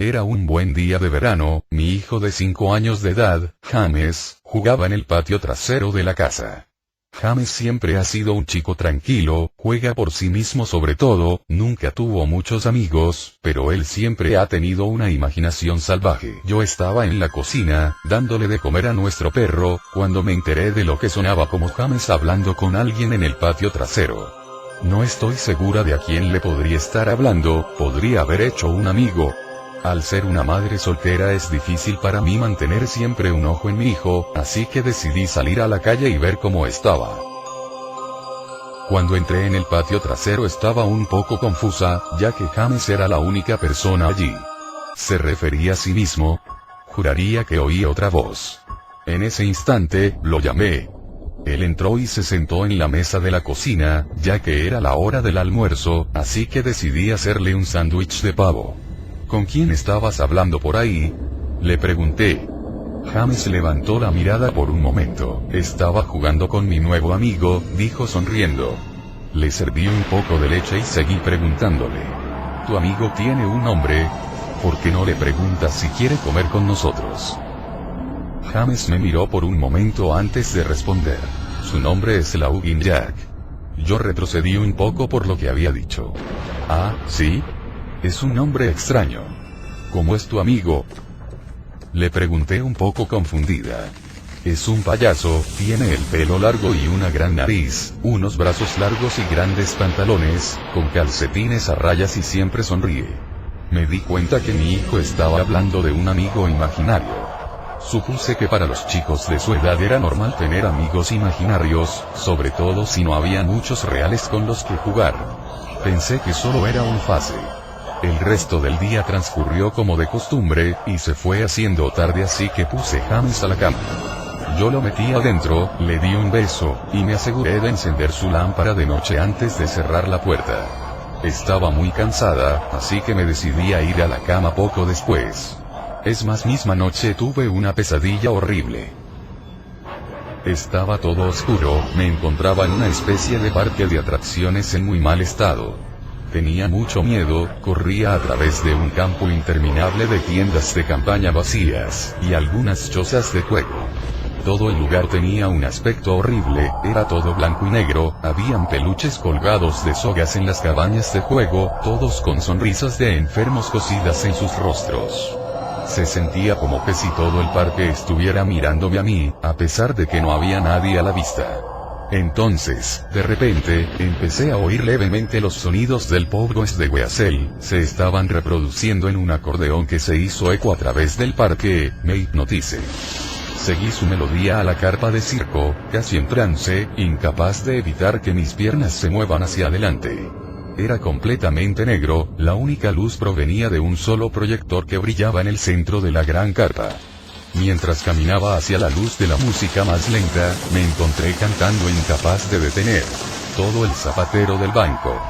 Era un buen día de verano, mi hijo de 5 años de edad, James, jugaba en el patio trasero de la casa. James siempre ha sido un chico tranquilo, juega por sí mismo sobre todo, nunca tuvo muchos amigos, pero él siempre ha tenido una imaginación salvaje. Yo estaba en la cocina, dándole de comer a nuestro perro, cuando me enteré de lo que sonaba como James hablando con alguien en el patio trasero. No estoy segura de a quién le podría estar hablando, podría haber hecho un amigo. Al ser una madre soltera es difícil para mí mantener siempre un ojo en mi hijo, así que decidí salir a la calle y ver cómo estaba. Cuando entré en el patio trasero estaba un poco confusa, ya que James era la única persona allí. ¿Se refería a sí mismo? Juraría que oí otra voz. En ese instante, lo llamé. Él entró y se sentó en la mesa de la cocina, ya que era la hora del almuerzo, así que decidí hacerle un sándwich de pavo. ¿Con quién estabas hablando por ahí?, le pregunté. James levantó la mirada por un momento. Estaba jugando con mi nuevo amigo, dijo sonriendo. Le serví un poco de leche y seguí preguntándole. ¿Tu amigo tiene un nombre? ¿Por qué no le preguntas si quiere comer con nosotros? James me miró por un momento antes de responder. Su nombre es Laugin Jack. Yo retrocedí un poco por lo que había dicho. Ah, ¿sí? Es un nombre extraño. ¿Cómo es tu amigo?, le pregunté un poco confundida. Es un payaso, tiene el pelo largo y una gran nariz, unos brazos largos y grandes pantalones, con calcetines a rayas y siempre sonríe. Me di cuenta que mi hijo estaba hablando de un amigo imaginario. Supuse que para los chicos de su edad era normal tener amigos imaginarios, sobre todo si no había muchos reales con los que jugar. Pensé que solo era un fase. El resto del día transcurrió como de costumbre, y se fue haciendo tarde así que puse James a la cama. Yo lo metí adentro, le di un beso, y me aseguré de encender su lámpara de noche antes de cerrar la puerta. Estaba muy cansada, así que me decidí a ir a la cama poco después. Esa misma noche tuve una pesadilla horrible. Estaba todo oscuro, me encontraba en una especie de parque de atracciones en muy mal estado. Tenía mucho miedo, corría a través de un campo interminable de tiendas de campaña vacías, y algunas chozas de juego. Todo el lugar tenía un aspecto horrible, era todo blanco y negro, habían peluches colgados de sogas en las cabañas de juego, todos con sonrisas de enfermos cosidas en sus rostros. Se sentía como que si todo el parque estuviera mirándome a mí, a pesar de que no había nadie a la vista. Entonces, de repente, empecé a oír levemente los sonidos del Pogues de Weasel, se estaban reproduciendo en un acordeón que se hizo eco a través del parque, me hipnoticé. Seguí su melodía a la carpa de circo, casi en trance, incapaz de evitar que mis piernas se muevan hacia adelante. Era completamente negro, la única luz provenía de un solo proyector que brillaba en el centro de la gran carpa. Mientras caminaba hacia la luz de la música más lenta, me encontré cantando incapaz de detener. Todo el zapatero del banco.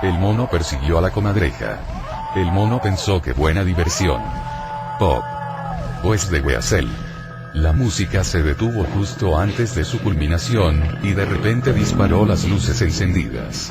El mono persiguió a la comadreja. El mono pensó que buena diversión. Pop. Pues de Weasel. La música se detuvo justo antes de su culminación, y de repente disparó las luces encendidas.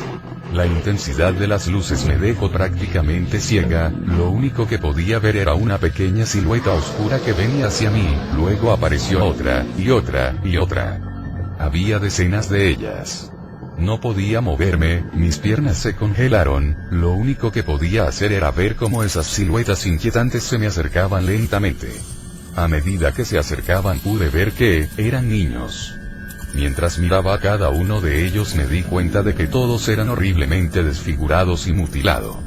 La intensidad de las luces me dejó prácticamente ciega, lo único que podía ver era una pequeña silueta oscura que venía hacia mí, luego apareció otra, y otra, y otra. Había decenas de ellas. No podía moverme, mis piernas se congelaron, lo único que podía hacer era ver cómo esas siluetas inquietantes se me acercaban lentamente. A medida que se acercaban pude ver que eran niños. Mientras miraba a cada uno de ellos me di cuenta de que todos eran horriblemente desfigurados y mutilados.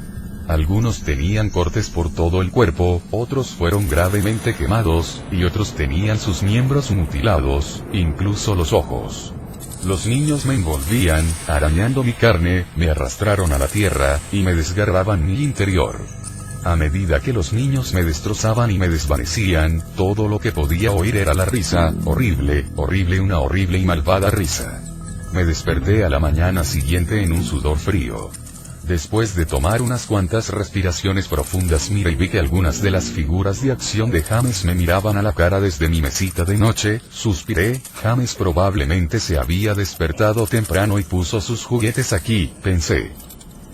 Algunos tenían cortes por todo el cuerpo, otros fueron gravemente quemados, y otros tenían sus miembros mutilados, incluso los ojos. Los niños me envolvían, arañando mi carne, me arrastraron a la tierra, y me desgarraban mi interior. A medida que los niños me destrozaban y me desvanecían, todo lo que podía oír era la risa, horrible, horrible, una horrible y malvada risa. Me desperté a la mañana siguiente en un sudor frío. Después de tomar unas cuantas respiraciones profundas miré y vi que algunas de las figuras de acción de James me miraban a la cara desde mi mesita de noche, suspiré, James probablemente se había despertado temprano y puso sus juguetes aquí, pensé.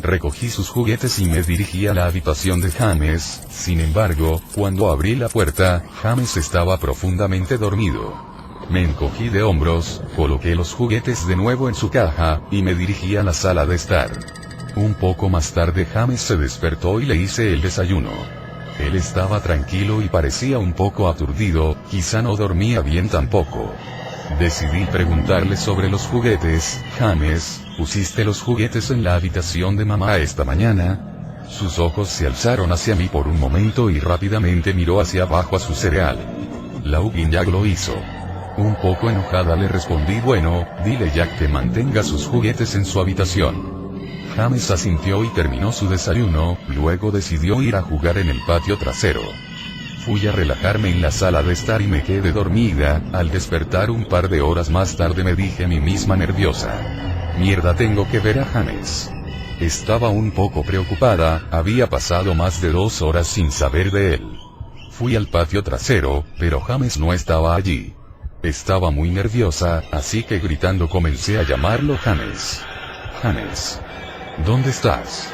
Recogí sus juguetes y me dirigí a la habitación de James. Sin embargo, cuando abrí la puerta, James estaba profundamente dormido. Me encogí de hombros, coloqué los juguetes de nuevo en su caja, y me dirigí a la sala de estar. Un poco más tarde James se despertó y le hice el desayuno. Él estaba tranquilo y parecía un poco aturdido, quizá no dormía bien tampoco. Decidí preguntarle sobre los juguetes. James, ¿pusiste los juguetes en la habitación de mamá esta mañana? Sus ojos se alzaron hacia mí por un momento y rápidamente miró hacia abajo a su cereal. Laugin Jack lo hizo. Un poco enojada le respondí, bueno, dile Jack que mantenga sus juguetes en su habitación. James asintió y terminó su desayuno, luego decidió ir a jugar en el patio trasero. Fui a relajarme en la sala de estar y me quedé dormida. Al despertar un par de horas más tarde me dije a mí misma nerviosa: mierda, tengo que ver a James. Estaba un poco preocupada, había pasado más de 2 horas sin saber de él. Fui al patio trasero, pero James no estaba allí. Estaba muy nerviosa, así que gritando comencé a llamarlo: James. James. ¿Dónde estás?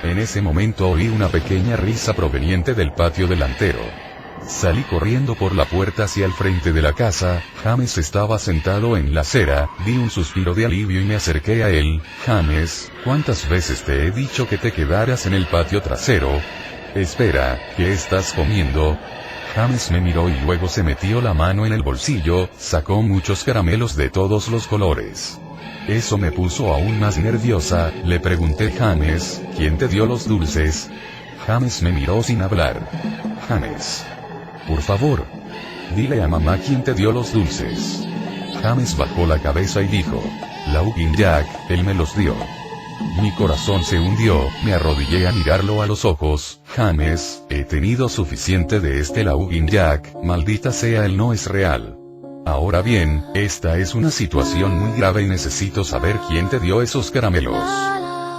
En ese momento oí una pequeña risa proveniente del patio delantero. Salí corriendo por la puerta hacia el frente de la casa. James estaba sentado en la acera, di un suspiro de alivio y me acerqué a él. James, ¿cuántas veces te he dicho que te quedaras en el patio trasero? Espera, ¿qué estás comiendo? James me miró y luego se metió la mano en el bolsillo, sacó muchos caramelos de todos los colores. Eso me puso aún más nerviosa. Le pregunté: James, ¿quién te dio los dulces? James me miró sin hablar. James. Por favor. Dile a mamá quién te dio los dulces. James bajó la cabeza y dijo: Laugin Jack, él me los dio. Mi corazón se hundió, me arrodillé a mirarlo a los ojos. James, he tenido suficiente de este Laugin Jack, maldita sea, él no es real. Ahora bien, esta es una situación muy grave y necesito saber quién te dio esos caramelos.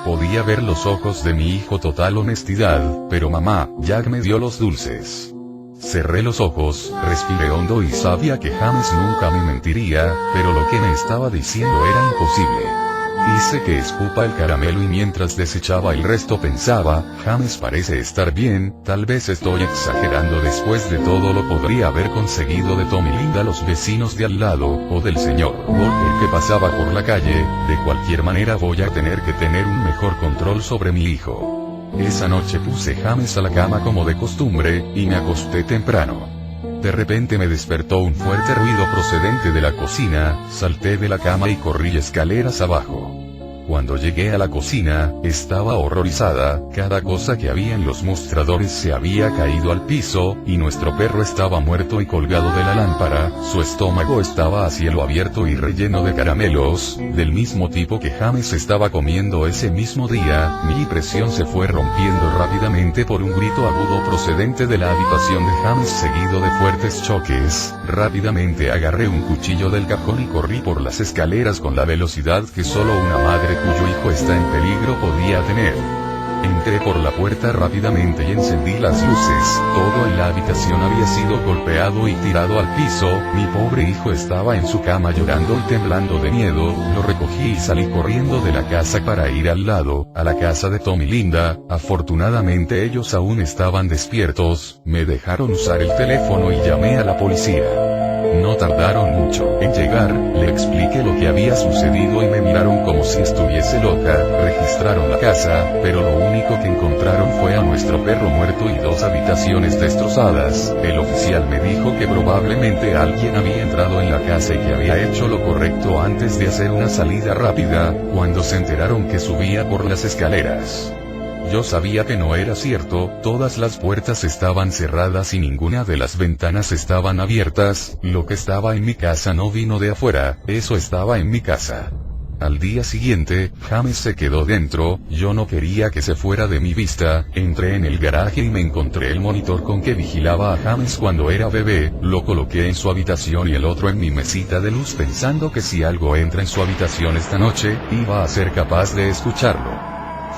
Podía ver los ojos de mi hijo total honestidad, pero mamá, Jack me dio los dulces. Cerré los ojos, respiré hondo y sabía que James nunca me mentiría, pero lo que me estaba diciendo era imposible. Hice que escupa el caramelo y mientras desechaba el resto pensaba: James parece estar bien, tal vez estoy exagerando, después de todo lo podría haber conseguido de Tommy Linda, los vecinos de al lado, o del señor Walker que pasaba por la calle. De cualquier manera voy a tener que tener un mejor control sobre mi hijo. Esa noche puse James a la cama como de costumbre, y me acosté temprano. De repente me despertó un fuerte ruido procedente de la cocina, salté de la cama y corrí escaleras abajo. Cuando llegué a la cocina, estaba horrorizada, cada cosa que había en los mostradores se había caído al piso, y nuestro perro estaba muerto y colgado de la lámpara. Su estómago estaba a cielo abierto y relleno de caramelos, del mismo tipo que James estaba comiendo ese mismo día. Mi presión se fue rompiendo rápidamente por un grito agudo procedente de la habitación de James, seguido de fuertes choques. Rápidamente agarré un cuchillo del cajón y corrí por las escaleras con la velocidad que solo una madre cuyo hijo está en peligro podía tener. Entré por la puerta rápidamente y encendí las luces. Todo en la habitación había sido golpeado y tirado al piso. Mi pobre hijo estaba en su cama llorando y temblando de miedo. Lo recogí y salí corriendo de la casa para ir al lado, a la casa de Tom y Linda. Afortunadamente ellos aún estaban despiertos. Me dejaron usar el teléfono y llamé a la policía. No tardaron mucho en llegar, le expliqué lo que había sucedido y me miraron como si estuviese loca. Registraron la casa, pero lo único que encontraron fue a nuestro perro muerto y 2 habitaciones destrozadas. El oficial me dijo que probablemente alguien había entrado en la casa y que había hecho lo correcto antes de hacer una salida rápida, cuando se enteraron que subía por las escaleras. Yo sabía que no era cierto, todas las puertas estaban cerradas y ninguna de las ventanas estaban abiertas. Lo que estaba en mi casa no vino de afuera, eso estaba en mi casa. Al día siguiente, James se quedó dentro, yo no quería que se fuera de mi vista. Entré en el garaje y me encontré el monitor con que vigilaba a James cuando era bebé, lo coloqué en su habitación y el otro en mi mesita de luz pensando que si algo entra en su habitación esta noche, iba a ser capaz de escucharlo.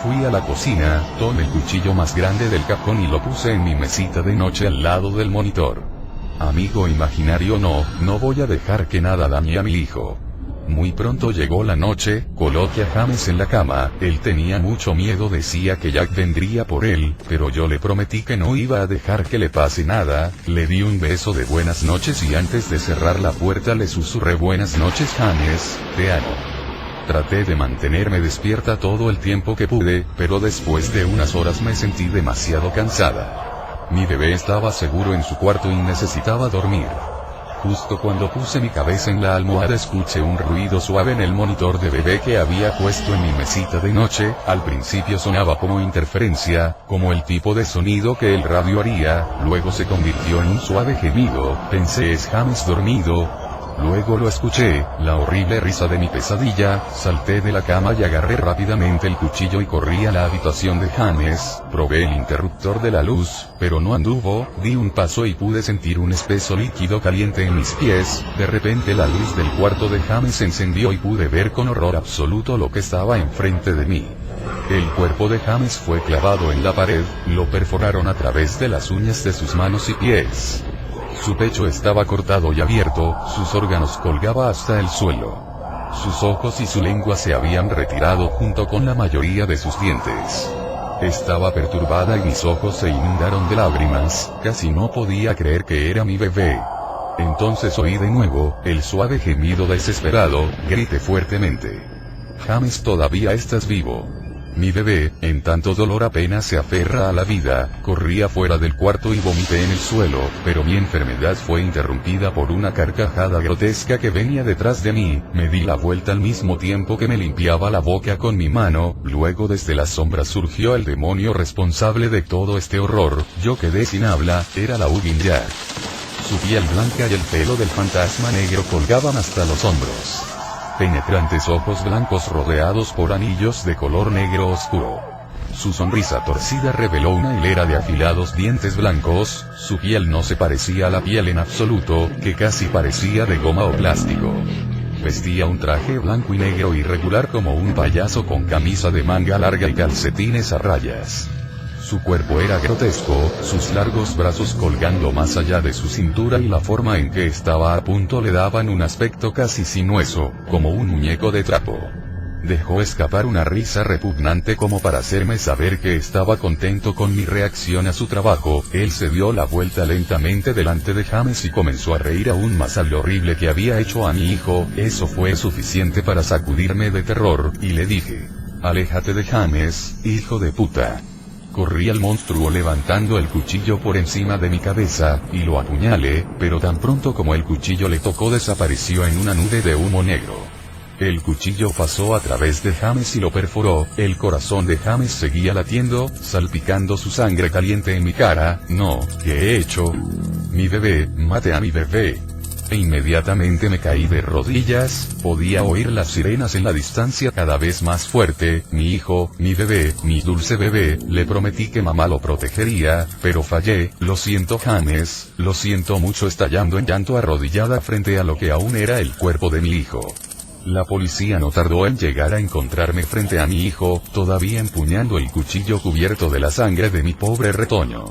Fui a la cocina, tomé el cuchillo más grande del cajón y lo puse en mi mesita de noche al lado del monitor. Amigo imaginario, no voy a dejar que nada dañe a mi hijo. Muy pronto llegó la noche, coloqué a James en la cama, él tenía mucho miedo, decía que Jack vendría por él, pero yo le prometí que no iba a dejar que le pase nada, le di un beso de buenas noches y antes de cerrar la puerta le susurré buenas noches James, te amo. Traté de mantenerme despierta todo el tiempo que pude, pero después de unas horas me sentí demasiado cansada. Mi bebé estaba seguro en su cuarto y necesitaba dormir. Justo cuando puse mi cabeza en la almohada escuché un ruido suave en el monitor de bebé que había puesto en mi mesita de noche, al principio sonaba como interferencia, como el tipo de sonido que el radio haría, luego se convirtió en un suave gemido, pensé es James dormido. Luego lo escuché, la horrible risa de mi pesadilla, salté de la cama y agarré rápidamente el cuchillo y corrí a la habitación de James, probé el interruptor de la luz, pero no anduvo, di un paso y pude sentir un espeso líquido caliente en mis pies, de repente la luz del cuarto de James se encendió y pude ver con horror absoluto lo que estaba enfrente de mí. El cuerpo de James fue clavado en la pared, lo perforaron a través de las uñas de sus manos y pies. Su pecho estaba cortado y abierto, sus órganos colgaban hasta el suelo. Sus ojos y su lengua se habían retirado junto con la mayoría de sus dientes. Estaba perturbada y mis ojos se inundaron de lágrimas, casi no podía creer que era mi bebé. Entonces oí de nuevo, el suave gemido desesperado, grité fuertemente. James, todavía estás vivo. Mi bebé, en tanto dolor apenas se aferra a la vida, corría fuera del cuarto y vomité en el suelo, pero mi enfermedad fue interrumpida por una carcajada grotesca que venía detrás de mí, me di la vuelta al mismo tiempo que me limpiaba la boca con mi mano, luego desde las sombras surgió el demonio responsable de todo este horror, yo quedé sin habla, era la Ugin Jack. Su piel blanca y el pelo del fantasma negro colgaban hasta los hombros. Penetrantes ojos blancos rodeados por anillos de color negro oscuro. Su sonrisa torcida reveló una hilera de afilados dientes blancos, su piel no se parecía a la piel en absoluto, que casi parecía de goma o plástico. Vestía un traje blanco y negro irregular como un payaso con camisa de manga larga y calcetines a rayas. Su cuerpo era grotesco, sus largos brazos colgando más allá de su cintura y la forma en que estaba a punto le daban un aspecto casi sinuoso, como un muñeco de trapo. Dejó escapar una risa repugnante como para hacerme saber que estaba contento con mi reacción a su trabajo, él se dio la vuelta lentamente delante de James y comenzó a reír aún más al horrible que había hecho a mi hijo, eso fue suficiente para sacudirme de terror, y le dije, aléjate de James, hijo de puta. Corrí al monstruo levantando el cuchillo por encima de mi cabeza, y lo apuñalé, pero tan pronto como el cuchillo le tocó desapareció en una nube de humo negro. El cuchillo pasó a través de James y lo perforó, el corazón de James seguía latiendo, salpicando su sangre caliente en mi cara, no, ¿qué he hecho? Mi bebé, mate a mi bebé. E inmediatamente me caí de rodillas, podía oír las sirenas en la distancia cada vez más fuerte, mi hijo, mi bebé, mi dulce bebé, le prometí que mamá lo protegería, pero fallé, lo siento James, lo siento mucho estallando en llanto arrodillada frente a lo que aún era el cuerpo de mi hijo. La policía no tardó en llegar a encontrarme frente a mi hijo, todavía empuñando el cuchillo cubierto de la sangre de mi pobre retoño.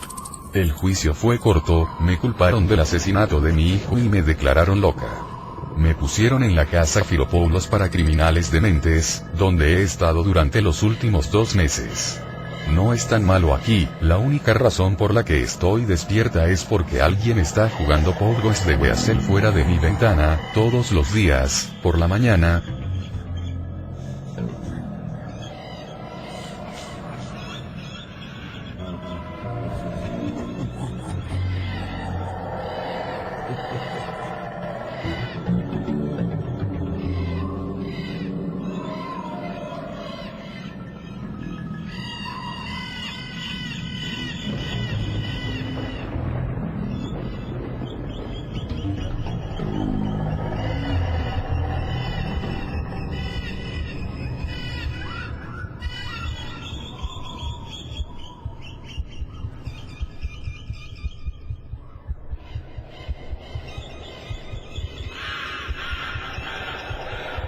El juicio fue corto, me culparon del asesinato de mi hijo y me declararon loca. Me pusieron en la casa Firopoulos para criminales dementes, donde he estado durante los últimos 2 meses. No es tan malo aquí, la única razón por la que estoy despierta es porque alguien está jugando Pogo de Weasel fuera de mi ventana, todos los días, por la mañana,